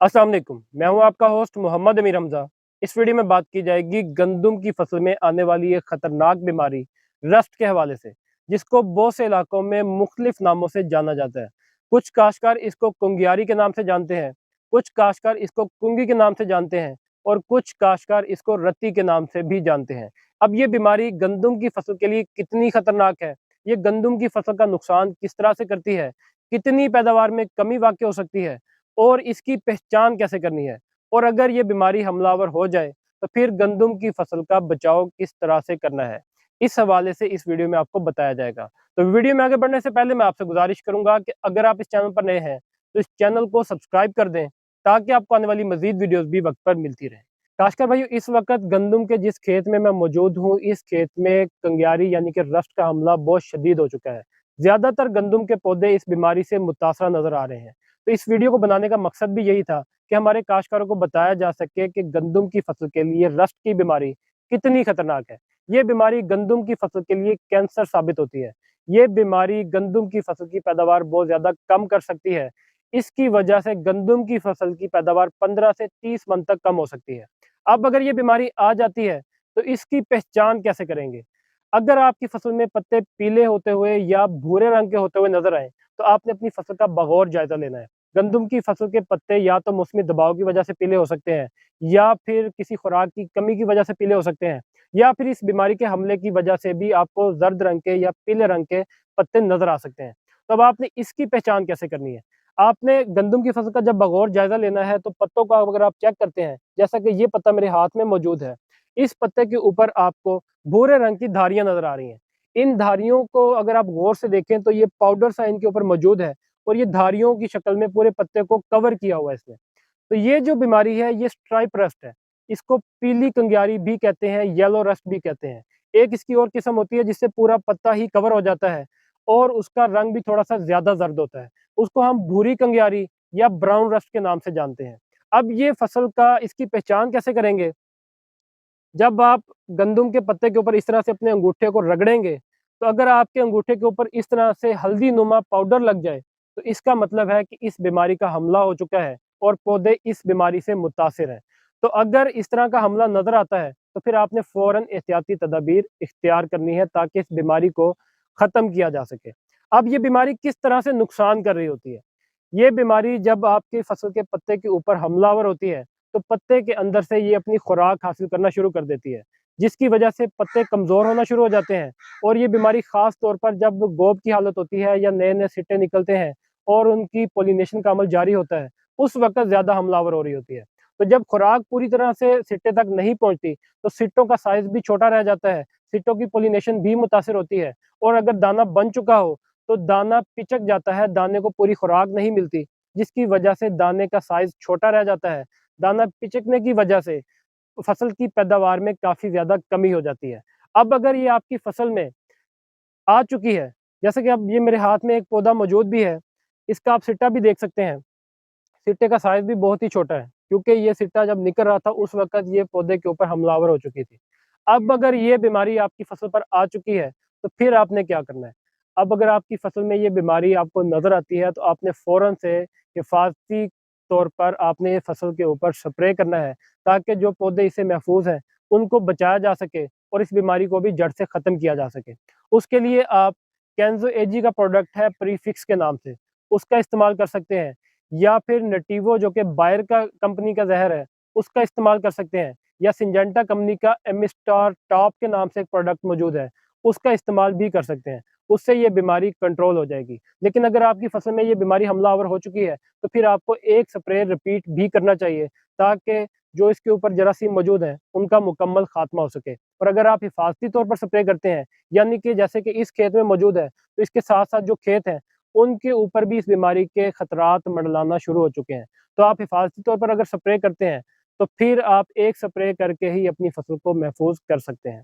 अस्सलाम वालेकुम, मैं हूं आपका होस्ट मोहम्मद अमीर हमजा। इस वीडियो में बात की जाएगी गंदम की फसल में आने वाली एक खतरनाक बीमारी रस्ट के हवाले से, जिसको बहुत से इलाकों में मुख्तलिफ नामों से जाना जाता है। कुछ काश्तकार इसको कुंगियारी के नाम से जानते हैं, कुछ काश्तकार इसको कुंगी के नाम से जानते हैं और कुछ काश्तकार इसको रत्ती के नाम से भी जानते हैं। अब ये बीमारी गंदम की फसल के लिए कितनी खतरनाक है, ये गंदम की फसल का नुकसान किस तरह से करती है, कितनी पैदावार में कमी वाक़ई हो सकती है और इसकी पहचान कैसे करनी है, और अगर ये बीमारी हमलावर हो जाए तो फिर गंदम की फसल का बचाव किस तरह से करना है, इस हवाले से इस वीडियो में आपको बताया जाएगा। तो वीडियो में आगे बढ़ने से पहले मैं आपसे गुजारिश करूंगा कि अगर आप इस चैनल पर नए हैं तो इस चैनल को सब्सक्राइब कर दें, ताकि आपको आने वाली मजीद वीडियोस भी वक्त पर मिलती रहे। खासकर भाई, इस वक्त गंदम के जिस खेत में मैं मौजूद हूँ, इस खेत में कंगियारी यानी कि रस्ट का हमला बहुत शदीद हो चुका है। ज्यादातर गंदम के पौधे इस बीमारी से मुतासरा नजर आ रहे हैं। तो इस वीडियो को बनाने का मकसद भी यही था कि हमारे काश्तकारों को बताया जा सके कि गंदम की फसल के लिए रस्ट की बीमारी कितनी खतरनाक है। ये बीमारी गंदम की फसल के लिए कैंसर साबित होती है। ये बीमारी गंदम की फसल की पैदावार बहुत ज्यादा कम कर सकती है। इसकी वजह से गंदम की फसल की पैदावार 15 से 30 मन तक कम हो सकती है। अब अगर ये बीमारी आ जाती है तो इसकी पहचान कैसे करेंगे? अगर आपकी फसल में पत्ते पीले होते हुए या भूरे रंग के होते हुए नजर आए तो आपने अपनी फसल का बगौर जायजा लेना है। गंदम की फसल के पत्ते या तो मौसमी दबाव की वजह से पीले हो सकते हैं, या फिर किसी खुराक की कमी की वजह से पीले हो सकते हैं, या फिर इस बीमारी के हमले की वजह से भी आपको जर्द रंग के या पीले रंग के पत्ते नजर आ सकते हैं। तो अब आपने इसकी पहचान कैसे करनी है? आपने गंदम की फसल का जब बगौर जायजा लेना है तो पत्तों का अगर आप चेक करते हैं, जैसा कि ये पत्ता मेरे हाथ में मौजूद है, इस पत्ते के ऊपर आपको भूरे रंग की धारियां नजर आ रही हैं। इन धारियों को अगर आप गौर से देखें तो ये पाउडर सा इनके ऊपर मौजूद है और ये धारियों की शक्ल में पूरे पत्ते को कवर किया हुआ है इसने। तो ये जो बीमारी है ये स्ट्राइप रस्ट है। इसको पीली कंगियारी भी कहते हैं, येलो रस्ट भी कहते हैं। एक इसकी और किस्म होती है जिससे पूरा पत्ता ही कवर हो जाता है और उसका रंग भी थोड़ा सा ज्यादा जर्द होता है। उसको हम भूरी कंगियारी या ब्राउन रस्ट के नाम से जानते हैं। अब ये फसल का इसकी पहचान कैसे करेंगे? जब आप गंदम के पत्ते के ऊपर इस तरह से अपने अंगूठे को रगड़ेंगे, तो अगर आपके अंगूठे के ऊपर इस तरह से हल्दी नुमा पाउडर लग जाए, तो इसका मतलब है कि इस बीमारी का हमला हो चुका है और पौधे इस बीमारी से मुतासिर हैं। तो अगर इस तरह का हमला नजर आता है, तो फिर आपने फौरन एहतियाती तदाबीर इख्तियार करनी है ताकि इस बीमारी को खत्म किया जा सके। अब ये बीमारी किस तरह से नुकसान कर रही होती है? ये बीमारी जब आपकी फसल के पत्ते के ऊपर हमलावर होती है, तो पत्ते के अंदर से ये अपनी खुराक हासिल करना शुरू कर देती है, जिसकी वजह से पत्ते कमज़ोर होना शुरू हो जाते हैं। और ये बीमारी ख़ास तौर पर जब गोब की हालत होती है या नए-नए सिट्टे निकलते हैं और उनकी पॉलिनेशन का अमल जारी होता है, उस वक़्त ज़्यादा हमलावर हो रही होती है। तो जब खुराक पूरी तरह से सिट्टे तक नहीं पहुँचती, तो सिट्टों का साइज़ भी छोटा रह जाता है, सिट्टों की पॉलिनेशन भी मुतासिर होती है और अगर दाना बन चुका हो, तो दाना पिचक जाता है, दाने को पूरी खुराक नहीं मिलती, जिसकी वजह से दाने का साइज़ छोटा रह जाता है। दाना पिचकने की वजह से फसल की पैदावार में काफ़ी ज़्यादा कमी हो जाती है। अब अगर ये आपकी फसल में आ चुकी है, जैसे कि अब ये मेरे हाथ में एक पौधा मौजूद भी है, इसका आप सिट्टा भी देख सकते हैं। सिट्टे का साइज़ भी बहुत ही छोटा है, क्योंकि ये सिट्टा जब निकल रहा था उस वक़्त ये पौधे के ऊपर हमलावर हो चुकी थी। अब अगर ये बीमारी आपकी फसल पर आ चुकी है, तो फिर आपने क्या करना है? अब अगर आपकी फसल में ये बीमारी आपको नज़र आती है, तो आपने फ़ौरन से हिफ़ाज़ती तौर पर आपने ये फसल के ऊपर स्प्रे करना है, ताकि जो पौधे इससे महफूज़ हैं, उनको बचाया जा सके और इस बीमारी को भी जड़ से ख़त्म किया जा सके। उसके लिए आप केंज़ो एजी का प्रोडक्ट है प्रीफ़िक्स के नाम से, उसका इस्तेमाल कर सकते हैं, या फिर नटीवो जो कि बायर का कंपनी का ज़हर है, उसका इस्तेमाल कर सकते हैं, या सिंजेंटा कंपनी का एमिस्टार टॉप के नाम से एक प्रोडक्ट मौजूद है, उसका इस्तेमाल भी कर सकते हैं। उससे ये बीमारी कंट्रोल हो जाएगी। लेकिन अगर आपकी फसल में ये बीमारी हमलावर हो चुकी है, तो फिर आपको एक स्प्रे रिपीट भी करना चाहिए, ताकि जो इसके ऊपर जरासीम मौजूद हैं, उनका मुकम्मल खात्मा हो सके। और अगर आप हिफाजती तौर पर स्प्रे करते हैं, यानी कि जैसे कि इस खेत में मौजूद है, तो इसके साथ-साथ जो खेत हैं, उनके ऊपर भी इस बीमारी के खतरात मंडलाना शुरू हो चुके हैं। तो आप हिफाजती तौर पर अगर स्प्रे करते हैं, तो फिर आप एक स्प्रे करके ही अपनी फसल को महफूज़ कर सकते हैं।